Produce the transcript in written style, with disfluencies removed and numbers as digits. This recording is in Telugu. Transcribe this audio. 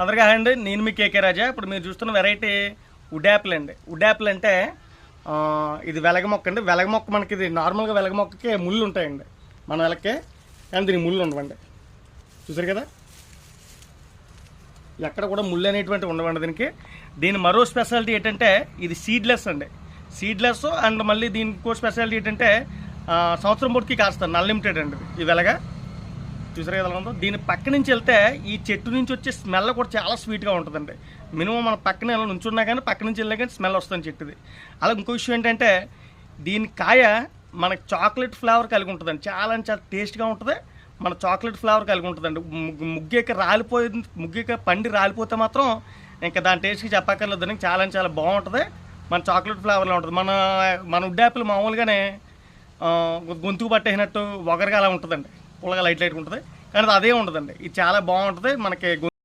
అందరికీ హాయ్ అండి. నేను మీ కేకే రాజా. ఇప్పుడు మీరు చూస్తున్న వెరైటీ వుడ్ యాపిల్ అండి. వుడ్ యాపిల్ అంటే ఇది వెలగ మొక్క అండి. వెలగ మొక్క మనకి ఇది నార్మల్గా వెలగ మొక్కకి ముళ్ళు ఉంటాయండి మన వెలక్కే, కానీ దీనికి ముళ్ళు ఉండవండి. చూసారు కదా, ఎక్కడ కూడా ముళ్ళు అనేటువంటి ఉండవండి దీనికి. దీని మరో స్పెషాలిటీ ఏంటంటే ఇది సీడ్లెస్ అండి. సీడ్లెస్ అండ్ మళ్ళీ దీనికి స్పెషాలిటీ ఏంటంటే సంవత్సరం పొడికి కాస్తాను, అన్లిమిటెడ్ అండి ఈ వెలగ. చూసారు కదా ఉందో. దీని పక్క నుంచి వెళ్తే ఈ చెట్టు నుంచి వచ్చే స్మెల్ కూడా చాలా స్వీట్గా ఉంటుందండి. మినిమం మన పక్కన ఎలా నుంచున్నా కానీ పక్క నుంచి వెళ్ళినా కానీ స్మెల్ వస్తుంది చెట్టుది. అలా ఇంకో విషయం ఏంటంటే దీని కాయ మనకి చాక్లెట్ ఫ్లేవర్ కలిగి ఉంటుందండి. చాలా చాలా టేస్ట్గా ఉంటుంది. మన చాక్లెట్ ఫ్లేవర్ కలిగి ఉంటుందండి. ముగ్గేక పండి రాలిపోతే మాత్రం ఇంకా దాని టేస్ట్కి చెప్పక్కర్లేదండి. చాలా చాలా బాగుంటుంది. మన చాక్లెట్ ఫ్లేవర్లో ఉంటుంది. మన వుడ్ యాపిల్ మామూలుగానే గొంతుకు పట్టేసినట్టు ఒగరగా అలా ఉంటుందండి. పుల్లగా లైట్ ఉంటుంది, కానీ అది అదే ఉండదండి. ఇది చాలా బాగుంటుంది మనకి.